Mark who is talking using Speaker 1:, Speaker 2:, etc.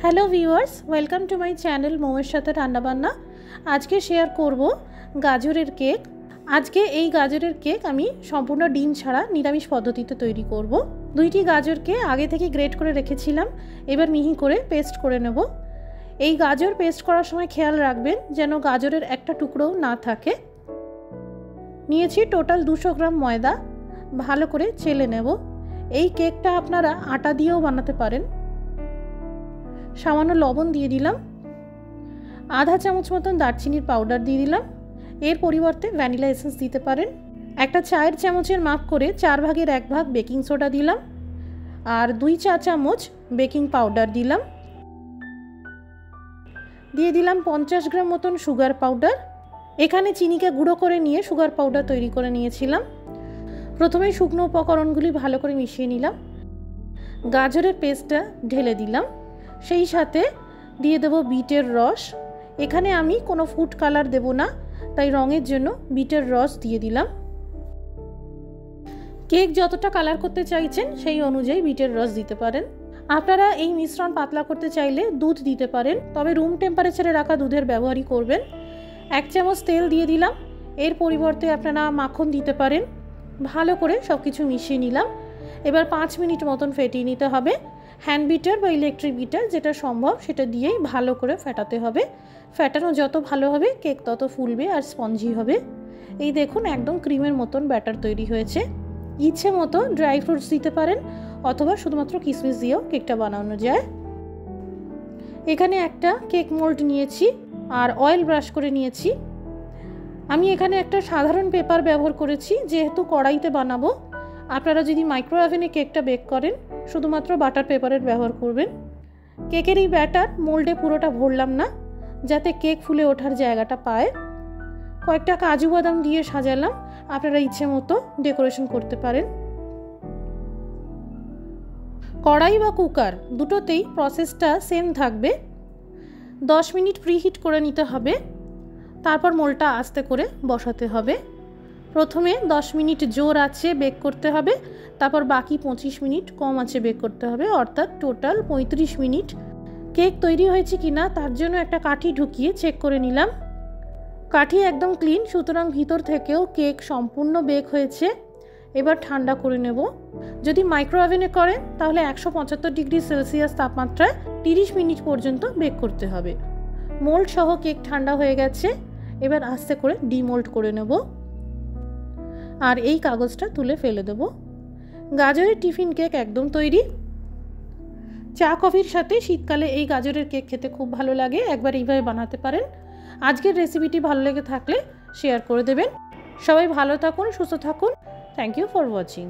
Speaker 1: Hello viewers, welcome to my channel মোমের সাথে রান্নাবান্না। আজকে শেয়ার করব গাজরের কেক। আজকে এই গাজরের কেক আমি সম্পূর্ণ ডিম ছাড়া নিরামিষ পদ্ধতিতে তৈরি করব। দুইটি গাজরকে আগে থেকে গ্রেট করে রেখেছিলাম, এবার মিহি করে পেস্ট করে নেব। এই গাজর পেস্ট করার সময় খেয়াল রাখবেন যেন গাজরের একটা টুকরোও না থাকে। নিয়েছি টোটাল 200 গ্রাম ময়দা, ভালো করে চেলে নেব। এই কেকটা আপনারা আটা দিয়েও বানাতে পারেন। সামান্য লবণ দিয়ে দিলাম, আধা চামচ মতন দারচিনির পাউডার দিয়ে দিলাম। এর পরিবর্তে ভ্যানিলা এসেন্স দিতে পারেন। একটা চায়ের চামচের মাপ করে 4 ভাগের 1 ভাগ বেকিং সোডা দিলাম, আর 2 চা চামচ বেকিং পাউডার দিলাম। দিয়ে দিলাম 50 গ্রাম মতন সুগার পাউডার। এখানে চিনিকে গুঁড়ো করে নিয়ে সুগার পাউডার তৈরি করে নিয়েছিলাম। প্রথমে শুকনো উপকরণগুলি ভালো করে মিশিয়ে নিলাম। গাজরের পেস্টটা ঢেলে দিলাম, সেই সাথে দিয়ে দেব বিটের রস। এখানে আমি কোনো ফুড কালার দেব না, তাই রঙের জন্য বিটের রস দিয়ে দিলাম। কেক যতটা কালার করতে চাইছেন সেই অনুযায়ী বিটের রস দিতে পারেন। আপনারা এই মিশ্রণ পাতলা করতে চাইলে দুধ দিতে পারেন, তবে রুম টেম্পারেচারে রাখা দুধের ব্যবহারই করবেন। 1 চামচ তেল দিয়ে দিলাম, এর পরিবর্তে আপনারা মাখন দিতে পারেন। ভালো করে সব কিছু মিশিয়ে নিলাম। এবার 5 মিনিট মতন ফেটিয়ে নিতে হবে। হ্যান্ড বিটার বা ইলেকট্রিক বিটার যেটা সম্ভব সেটা দিয়েই ভালো করে ফেটাতে হবে। ফেটানো যত ভালো হবে কেক তত ফুলবে আর স্পঞ্জি হবে। এই দেখুন একদম ক্রিমের মতন ব্যাটার তৈরি হয়েছে। ইচ্ছে মতো ড্রাই ফ্রুটস দিতে পারেন, অথবা শুধুমাত্র কিশমিশ দিয়েও কেকটা বানানো যায়। এখানে একটা কেক মোল্ড নিয়েছি আর অয়েল ব্রাশ করে নিয়েছি। আমি এখানে একটা সাধারণ পেপার ব্যবহার করেছি, যেহেতু কড়াইতে বানাবো। আপনারা যদি মাইক্রো ওভেনে কেকটা বেক করেন শুধুমাত্র বাটার পেপারের ব্যবহার করবেন। কেকের এই ব্যাটার মোল্ডে পুরোটা ভরলাম না, যাতে কেক ফুলে ওঠার জায়গাটা পায়। কয়েকটা কাজু বাদাম দিয়ে সাজালাম, আপনারা ইচ্ছে মতো ডেকোরেশন করতে পারেন। কড়াই বা কুকার দুটোতেই প্রসেসটা সেম থাকবে। 10 মিনিট প্রিহিট করে নিতে হবে, তারপর মোল্ডটা আস্তে করে বসাতে হবে। প্রথমে 10 মিনিট জোর আঁচে বেক করতে হবে, তারপর বাকি 25 মিনিট কম আঁচে বেক করতে হবে, অর্থাৎ টোটাল 35 মিনিট। কেক তৈরি হয়েছে কিনা তার জন্য একটা কাঠি ঢুকিয়ে চেক করে নিলাম। কাঠি একদম ক্লিন, সুতরাং ভিতর থেকেও কেক সম্পূর্ণ বেক হয়েছে। এবার ঠান্ডা করে নেব। যদি মাইক্রো ওভেনে করেন তাহলে 175 ডিগ্রি সেলসিয়াস তাপমাত্রায় 30 মিনিট পর্যন্ত বেক করতে হবে। মোল্ড সহ কেক ঠান্ডা হয়ে গেছে। এবার আস্তে করে ডিমোল্ড করে নেব, আর এই কাগজটা তুলে ফেলে দেব। গাজরের টিফিন কেক একদম তৈরি। চা কফির সাথে শীতকালে এই গাজরের কেক খেতে খুব ভালো লাগে। একবার এইভাবে বানাতে পারেন। আজকের রেসিপিটি ভালো লেগে থাকলে শেয়ার করে দেবেন। সবাই ভালো থাকুন, সুস্থ থাকুন। Thank you for watching.